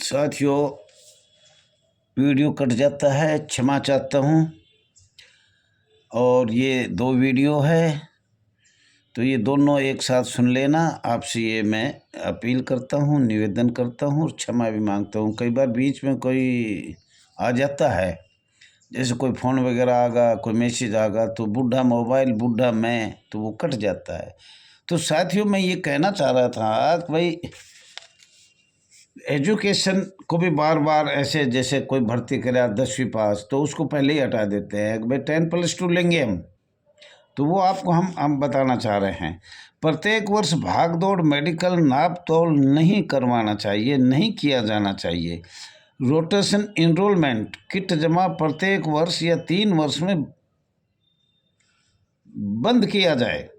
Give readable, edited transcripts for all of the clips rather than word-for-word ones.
साथियों, video cut जाता है, क्षमा चाहता हूँ। और ये दो वीडियो है तो ये दोनों एक साथ सुन लेना। आपसे ये मैं अपील करता हूँ, निवेदन करता हूँ और क्षमा भी मांगता हूँ। कई बार बीच में कोई आ जाता है, जैसे कोई फ़ोन वगैरह आगा, कोई मैसेज आगा, तो बूढ़ा मोबाइल बूढ़ा मैं, तो वो कट जाता है। तो साथियों, मैं ये कहना चाह रहा था कि भाई एजुकेशन को भी बार बार ऐसे, जैसे कोई भर्ती करे 10वीं पास तो उसको पहले ही हटा देते हैं कि भाई 10+2 लेंगे हम। तो वो आपको हम बताना चाह रहे हैं, प्रत्येक वर्ष भाग दौड़ मेडिकल नाप तोल नहीं करवाना चाहिए, नहीं किया जाना चाहिए। रोटेशन इनरोलमेंट किट जमा प्रत्येक वर्ष या 3 वर्ष में बंद किया जाए।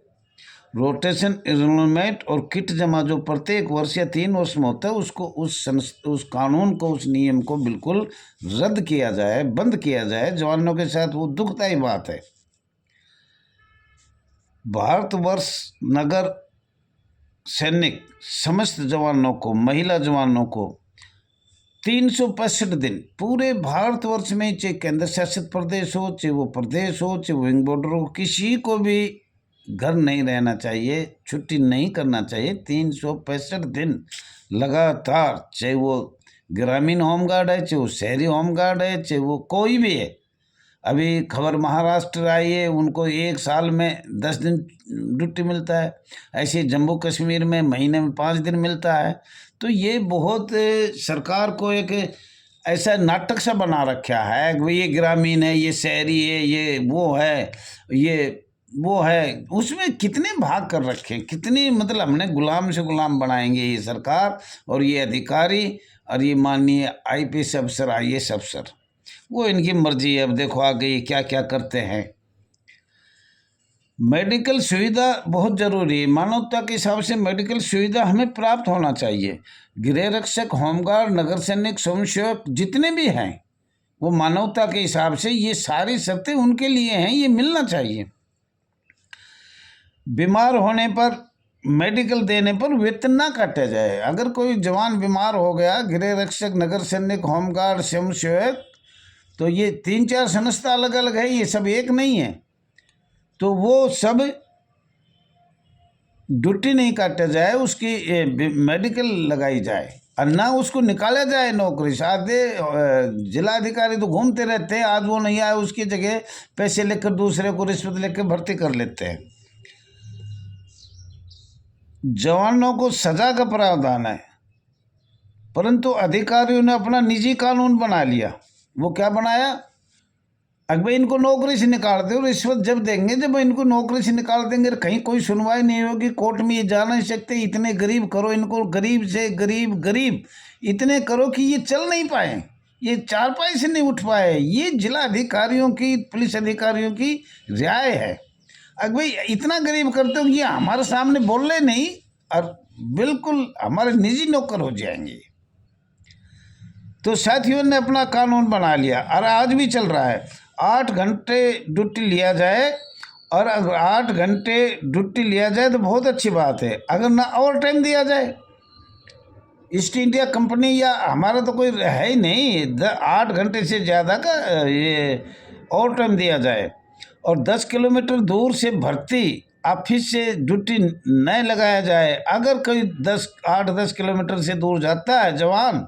रोटेशन इनरोलमेंट और किट जमा जो प्रत्येक वर्ष या 3 वर्ष में होता है, उसको उस कानून को, उस नियम को बिल्कुल रद्द किया जाए, बंद किया जाए। जवानों के साथ वो दुखदायी बात है। भारतवर्ष नगर सैनिक समस्त जवानों को, महिला जवानों को 365 दिन पूरे भारतवर्ष में, चाहे केंद्र शासित प्रदेश हो, चाहे वो प्रदेश हो, चाहे वो विंग बॉर्डर हो, किसी को भी घर नहीं रहना चाहिए, छुट्टी नहीं करना चाहिए। 365 दिन लगातार, चाहे वो ग्रामीण होमगार्ड है, चाहे वो शहरी होमगार्ड है, चाहे वो कोई भी है। अभी खबर महाराष्ट्र आई है, उनको 1 साल में 10 दिन ड्यूटी मिलता है। ऐसे जम्मू कश्मीर में महीने में 5 दिन मिलता है। तो ये बहुत सरकार को एक ऐसा नाटक सा बना रखा है कि ये ग्रामीण है, ये शहरी है, ये वो है, ये वो है। उसमें कितने भाग कर रखे, कितनी मतलब हमने गुलाम से गुलाम बनाएंगे ये सरकार और ये अधिकारी और ये माननीय IPS अफसर, IAS अफसर। वो इनकी मर्जी है। अब देखो आगे ये क्या क्या करते हैं। मेडिकल सुविधा बहुत ज़रूरी है। मानवता के हिसाब से मेडिकल सुविधा हमें प्राप्त होना चाहिए। गृह रक्षक, होमगार्ड, नगर सैनिक, स्वयंसेवक जितने भी हैं, वो मानवता के हिसाब से ये सारी शर्तें उनके लिए हैं, ये मिलना चाहिए। बीमार होने पर, मेडिकल देने पर वेतन ना काटा जाए। अगर कोई जवान बीमार हो गया, गृह रक्षक, नगर सैनिक, होमगार्ड, स्वयंसेवक, तो ये 3-4 संस्था अलग अलग है, ये सब एक नहीं है। तो वो सब ड्यूटी नहीं काटा जाए, उसकी मेडिकल लगाई जाए और ना उसको निकाला जाए नौकरी से। आधे जिलाधिकारी तो घूमते रहते हैं, आज वो नहीं आए उसकी जगह पैसे लेकर दूसरे को रिश्वत लेकर भर्ती कर लेते हैं। जवानों को सजा का प्रावधान है, परंतु अधिकारियों ने अपना निजी कानून बना लिया। वो क्या बनाया? अगर इनको नौकरी से निकाल दो, रिश्वत जब देंगे, जब इनको नौकरी से निकाल देंगे, कहीं कोई सुनवाई नहीं होगी, कोर्ट में ये जा नहीं सकते। इतने गरीब करो इनको, गरीब से गरीब गरीब इतने करो कि ये चल नहीं पाए, ये चारपाई से नहीं उठ पाए। ये जिला अधिकारियों की, पुलिस अधिकारियों की राय है। अगर भाई इतना गरीब करते हो, ये हमारे सामने बोल रहे नहीं और बिल्कुल हमारे निजी नौकर हो जाएंगे। तो साथियों ने अपना कानून बना लिया और आज भी चल रहा है। 8 घंटे ड्यूटी लिया जाए, और अगर 8 घंटे ड्यूटी लिया जाए तो बहुत अच्छी बात है। अगर ना ओवर टाइम दिया जाए, ईस्ट इंडिया कंपनी या हमारा तो कोई है ही नहीं, 8 घंटे से ज़्यादा का ये ओवर टाइम दिया जाए। और 10 किलोमीटर दूर से भर्ती ऑफिस से ड्यूटी न लगाया जाए। अगर कोई 8-10 किलोमीटर से दूर जाता है जवान,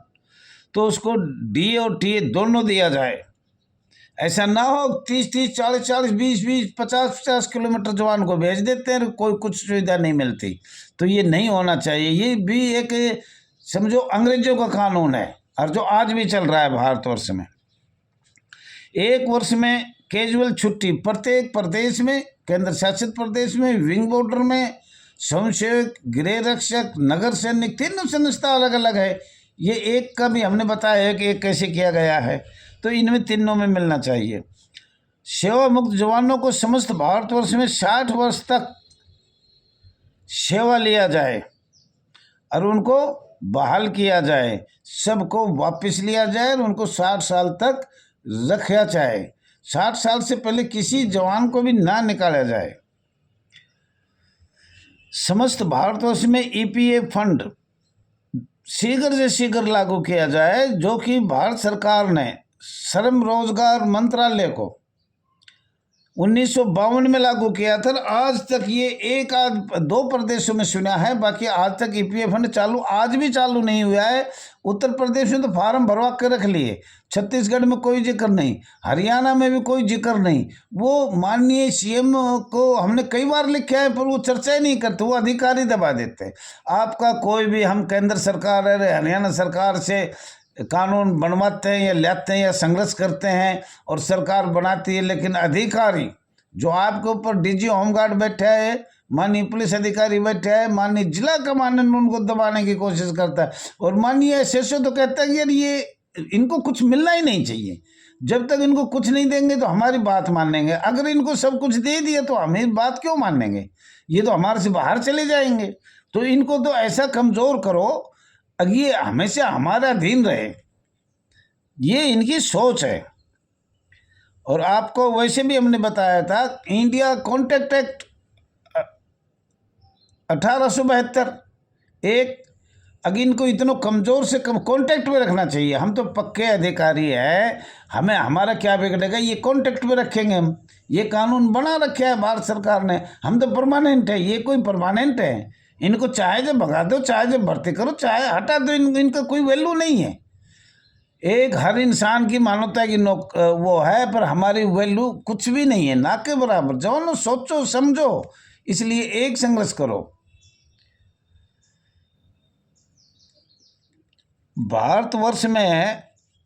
तो उसको DA और TA दोनों दिया जाए। ऐसा ना हो 30-30, 40-40, 20-20, 50-50 किलोमीटर जवान को भेज देते हैं, कोई कुछ सुविधा नहीं मिलती। तो ये नहीं होना चाहिए। ये भी एक समझो अंग्रेजों का कानून है और जो आज भी चल रहा है भारतवर्ष में। 1 वर्ष में कैजुअल छुट्टी प्रत्येक प्रदेश में, केंद्र शासित प्रदेश में, विंग बॉर्डर में, स्वयंसेवक, गृह रक्षक, नगर सैनिक, तीनों संस्था अलग अलग है। ये एक का भी हमने बताया है कि एक कैसे किया गया है। तो इनमें तीनों में मिलना चाहिए। सेवा मुक्त जवानों को समस्त भारतवर्ष में 60 वर्ष तक सेवा लिया जाए और उनको बहाल किया जाए। सबको वापस लिया जाए और उनको 60 साल तक रखा जाए। 60 साल से पहले किसी जवान को भी ना निकाला जाए। समस्त भारतवर्ष में EPF फंड शीघ्र से शीघ्र लागू किया जाए, जो कि भारत सरकार ने श्रम रोजगार मंत्रालय को 1952 में लागू किया था। आज तक ये एक आध दो प्रदेशों में सुना है, बाकी आज तक ईपीएफ फंड चालू आज भी चालू नहीं हुआ है। उत्तर प्रदेश में तो फार्म भरवा के रख लिए, छत्तीसगढ़ में कोई जिक्र नहीं, हरियाणा में भी कोई जिक्र नहीं। वो माननीय सीएम को हमने कई बार लिखा है, पर वो चर्चा ही नहीं करते, वो अधिकारी दबा देते हैं। आपका कोई भी, हम केंद्र सरकार है हरियाणा सरकार से कानून बनवाते हैं या लाते हैं या संघर्ष करते हैं और सरकार बनाती है, लेकिन अधिकारी जो आपके ऊपर डीजी होमगार्ड बैठा है, माननीय पुलिस अधिकारी बैठा है, माननीय जिला कमांडेंट उनको दबाने की कोशिश करता है, और माननीय एसएसओ तो कहता है कि यार ये इनको कुछ मिलना ही नहीं चाहिए। जब तक इनको कुछ नहीं देंगे तो हमारी बात मानेंगे, अगर इनको सब कुछ दे दिया तो हमें बात क्यों मानेंगे, ये तो हमारे से बाहर चले जाएंगे। तो इनको तो ऐसा कमज़ोर करो ये हमेशा हमारा अधीन रहे, ये इनकी सोच है। और आपको वैसे भी हमने बताया था, इंडिया कॉन्ट्रैक्ट एक्ट 1872 एक, अगर इनको इतना कमज़ोर से कम कॉन्ट्रैक्ट में रखना चाहिए। हम तो पक्के अधिकारी हैं, हमें हमारा क्या बिगड़ेगा, ये कॉन्ट्रैक्ट में रखेंगे हम। ये कानून बना रखा है भारत सरकार ने, हम तो परमानेंट है, ये कोई परमानेंट है। इनको चाहे जब भगा दो, चाहे जब भर्ती करो, चाहे हटा दो, इनका कोई वैल्यू नहीं है। एक हर इंसान की मानवता की वो है, पर हमारी वैल्यू कुछ भी नहीं है, ना के बराबर। जवानों सोचो समझो, इसलिए एक संघर्ष करो। भारतवर्ष में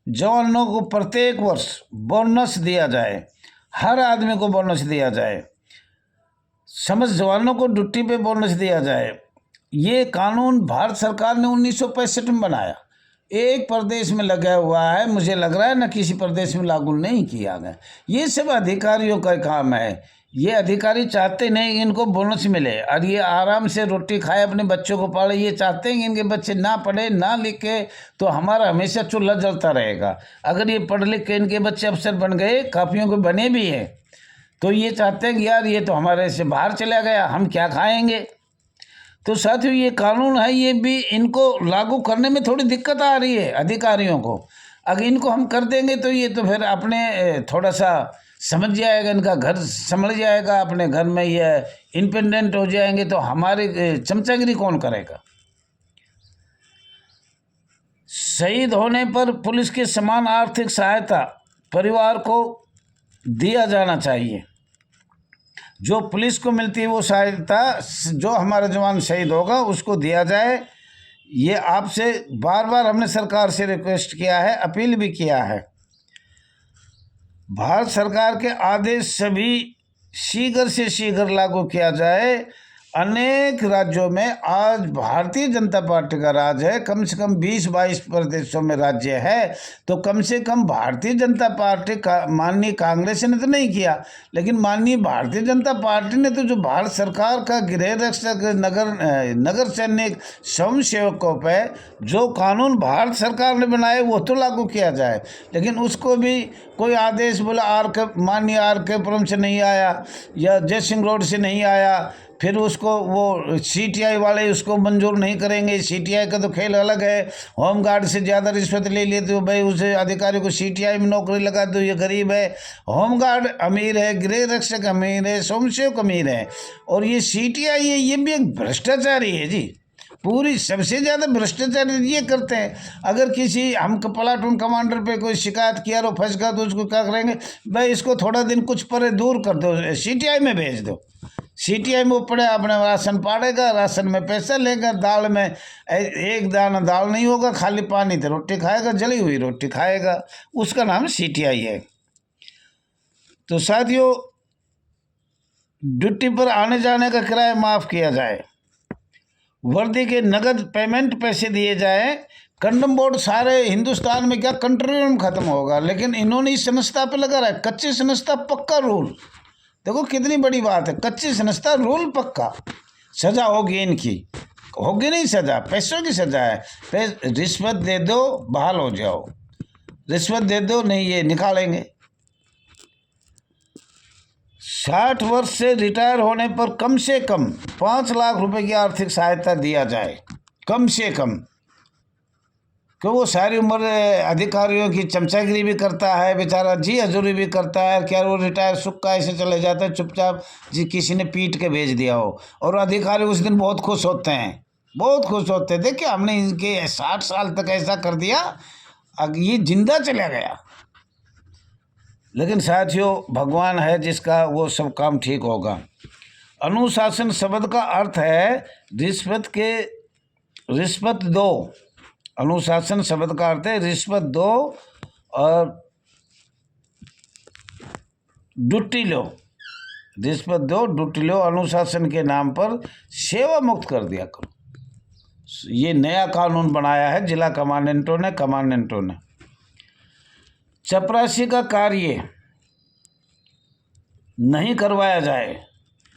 जवानों को प्रत्येक वर्ष बोनस दिया जाए, हर आदमी को बोनस दिया जाए, समस्त जवानों को ड्यूटी पे बोनस दिया जाए। ये कानून भारत सरकार ने 1965 में बनाया, एक प्रदेश में लगा हुआ है, मुझे लग रहा है ना किसी प्रदेश में लागू नहीं किया गया। ये सब अधिकारियों का काम है, ये अधिकारी चाहते नहीं कि इनको बोनस मिले और ये आराम से रोटी खाए, अपने बच्चों को पाले। ये चाहते हैं कि इनके बच्चे ना पढ़े ना लिखे तो हमारा हमेशा चूल्हा जलता रहेगा। अगर ये पढ़ लिख के इनके बच्चे अफसर बन गए, काफियों के बने भी हैं, तो ये चाहते हैं कि यार ये तो हमारे से बाहर चला गया, हम क्या खाएंगे। तो साथियों, ये कानून है, ये भी इनको लागू करने में थोड़ी दिक्कत आ रही है अधिकारियों को। अगर इनको हम कर देंगे तो ये तो फिर अपने थोड़ा सा समझ जाएगा, इनका घर संभल जाएगा, अपने घर में ये इंडिपेंडेंट हो जाएंगे, तो हमारी चमचागिरी कौन करेगा। शहीद होने पर पुलिस के समान आर्थिक सहायता परिवार को दिया जाना चाहिए। जो पुलिस को मिलती है वो सहायता जो हमारा जवान शहीद होगा उसको दिया जाए। ये आपसे बार बार हमने सरकार से रिक्वेस्ट किया है, अपील भी किया है। भारत सरकार के आदेश सभी शीघ्र से शीघ्र लागू किया जाए। अनेक राज्यों में आज भारतीय जनता पार्टी का राज है, कम से कम 20-22 प्रदेशों में राज्य है, तो कम से कम भारतीय जनता पार्टी का, माननीय कांग्रेस ने तो नहीं किया, लेकिन माननीय भारतीय जनता पार्टी ने तो जो भारत सरकार का गृह रक्षक, नगर सैनिक, स्वयं सेवकों पर जो कानून भारत सरकार ने बनाए वो तो लागू किया जाए। लेकिन उसको भी कोई आदेश बोला माननीय आर.के. पुरम से नहीं आया या जयसिंह रोड से नहीं आया, फिर उसको वो सीटीआई वाले उसको मंजूर नहीं करेंगे। सीटीआई का तो खेल अलग है, होमगार्ड से ज़्यादा रिश्वत ले लेते हो भाई, उसे अधिकारी को सीटीआई में नौकरी लगा दो, ये गरीब है। होमगार्ड अमीर है, गृह रक्षक अमीर है, स्वयंसेवक अमीर है, और ये सीटीआई है, ये भी एक भ्रष्टाचारी है जी। पूरी सबसे ज़्यादा भ्रष्टाचार ये करते हैं। अगर किसी हम प्लाटून कमांडर पे कोई शिकायत किया और फंस गया तो उसको क्या करेंगे भाई, इसको थोड़ा दिन कुछ परे दूर कर दो, सीटीआई में भेज दो। सीटीआई में वो पड़े अपने राशन पाड़ेगा, राशन में पैसा लेगा, दाल में एक दाना दाल नहीं होगा, खाली पानी तो रोटी खाएगा, जली हुई रोटी खाएगा, उसका नाम सीटीआई है। तो साथियों, ड्यूटी पर आने जाने का किराया माफ़ किया जाए, वर्दी के नगद पेमेंट पैसे दिए जाए। कंडम बोर्ड सारे हिंदुस्तान में क्या कंट्री में ख़त्म होगा, लेकिन इन्होंने इस संस्था पे लगा रहा है, कच्ची संस्था पक्का रूल। देखो कितनी बड़ी बात है, कच्ची संस्था रूल पक्का, सजा होगी इनकी, होगी नहीं सजा, पैसों की सजा है। रिश्वत दे दो बहाल हो जाओ, रिश्वत दे दो नहीं ये निकालेंगे। 60 वर्ष से रिटायर होने पर कम से कम 5 लाख रुपए की आर्थिक सहायता दिया जाए, कम से कम। कि वो सारी उम्र अधिकारियों की चमचागिरी भी करता है बेचारा, जी हजूरी भी करता है। क्या वो रिटायर सुक्का ऐसे चले जाता है चुपचाप, जी किसी ने पीट के भेज दिया हो, और अधिकारी उस दिन बहुत खुश होते हैं, बहुत खुश होते हैं, देखिए हमने इनके 60 साल तक ऐसा कर दिया, अब ये जिंदा चला गया। लेकिन साथियों, भगवान है जिसका, वो सब काम ठीक होगा। अनुशासन शब्द का अर्थ है रिश्वत दो। अनुशासन शब्द का अर्थ है रिश्वत दो और ड्यूटी लो। रिश्वत दो, ड्यूटी लो, अनुशासन के नाम पर सेवा मुक्त कर दिया करो। ये नया कानून बनाया है जिला कमांडेंटों ने। चपरासी का कार्य नहीं करवाया जाए।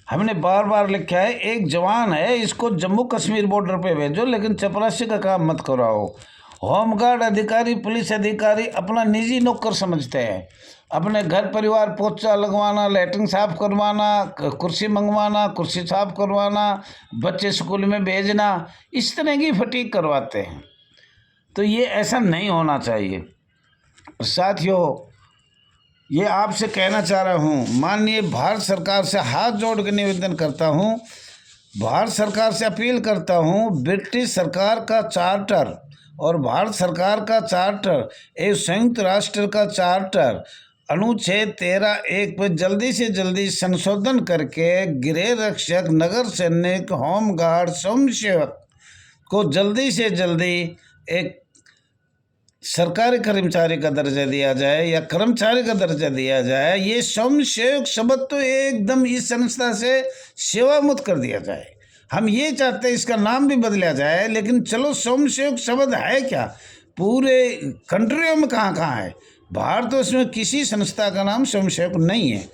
हमने बार बार लिखा है, एक जवान है, इसको जम्मू कश्मीर बॉर्डर पे भेजो, लेकिन चपरासी का काम मत कराओ। होमगार्ड अधिकारी, पुलिस अधिकारी अपना निजी नौकर समझते हैं। अपने घर परिवार पोछा लगवाना, लैट्रिन साफ करवाना, कुर्सी मंगवाना, कुर्सी साफ करवाना, बच्चे स्कूल में भेजना, इस तरह की फटीक करवाते हैं। तो ये ऐसा नहीं होना चाहिए। साथियों, ये आपसे कहना चाह रहा हूँ, माननीय भारत सरकार से हाथ जोड़ के निवेदन करता हूँ, भारत सरकार से अपील करता हूँ, ब्रिटिश सरकार का चार्टर और भारत सरकार का चार्टर, एक संयुक्त राष्ट्र का चार्टर अनुच्छेद 13(1) पर जल्दी से जल्दी संशोधन करके गृह रक्षक, नगर सैनिक, होमगार्ड, स्वयंसेवक को जल्दी से जल्दी एक सरकारी कर्मचारी का दर्जा दिया जाए या कर्मचारी का दर्जा दिया जाए। ये स्वयंसेवक शब्द तो एकदम इस संस्था से सेवा मुक्त कर दिया जाए। हम ये चाहते हैं इसका नाम भी बदला जाए, लेकिन चलो स्वयंसेवक शब्द है क्या, पूरे कंट्रियों में कहाँ है। भारतवर्ष में किसी संस्था का नाम स्वयंसेवक नहीं है।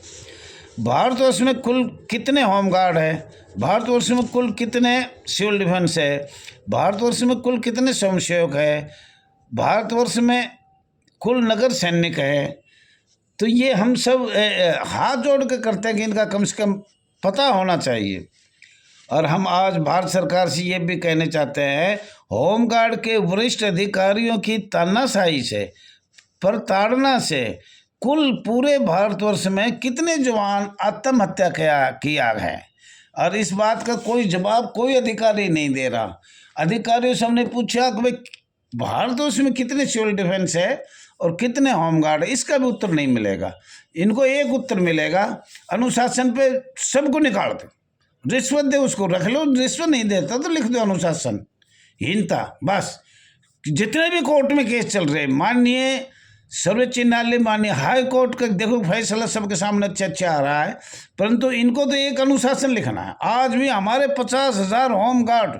भारतवर्ष में कुल कितने होमगार्ड है, भारतवर्ष में कुल कितने सिविल डिफेंस है, भारतवर्ष में कुल कितने स्वयंसेवक है, भारतवर्ष में कुल नगर सैनिक है। तो ये हम सब हाथ जोड़ के करते हैं कि इनका कम से कम पता होना चाहिए। और हम आज भारत सरकार से ये भी कहने चाहते हैं, होमगार्ड के वरिष्ठ अधिकारियों की तानाशाही से, प्रताड़ना से कुल पूरे भारतवर्ष में कितने जवान आत्महत्या किया है, और इस बात का कोई जवाब कोई अधिकारी नहीं दे रहा। अधिकारियों से हमने पूछा कि भाई भारतवर्ष में कितने सिविल डिफेंस है और कितने होमगार्ड है, इसका भी उत्तर नहीं मिलेगा। इनको एक उत्तर मिलेगा, अनुशासन पे सबको निकाल दो, रिश्वत दे उसको रख लो, रिश्वत नहीं देता तो लिख दो अनुशासन हीनता। बस जितने भी कोर्ट में केस चल रहे, माननीय सर्वोच्च न्यायालय, माननीय हाई कोर्ट का देखो फैसला सबके सामने अच्छे आ रहा है, परंतु इनको तो एक अनुशासन लिखना है। आज भी हमारे 50,000 होमगार्ड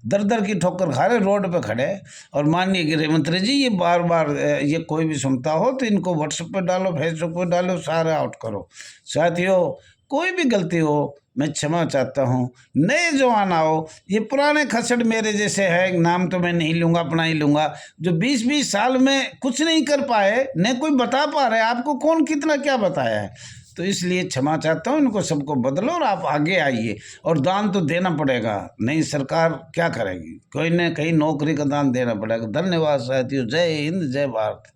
दर दर की ठोकर खा रहे, रोड पे खड़े। और माननीय गृह मंत्री जी, ये बार बार ये कोई भी सुनता हो तो इनको व्हाट्सएप पे डालो, फेसबुक पे डालो, सारा आउट करो। साथियों, कोई भी गलती हो मैं क्षमा चाहता हूँ। नए जवान आओ, ये पुराने खसड़ मेरे जैसे है, नाम तो मैं नहीं लूँगा, अपना ही लूँगा, जो 20-20 साल में कुछ नहीं कर पाए, न कोई बता पा रहे, आपको कौन कितना क्या बताया है। तो इसलिए क्षमा चाहता हूँ, इनको सबको बदलो और आप आगे आइए। और दान तो देना पड़ेगा, नहीं सरकार क्या करेगी, कोई न कहीं नौकरी का दान देना पड़ेगा। धन्यवाद साथियों, जय हिंद, जय भारत।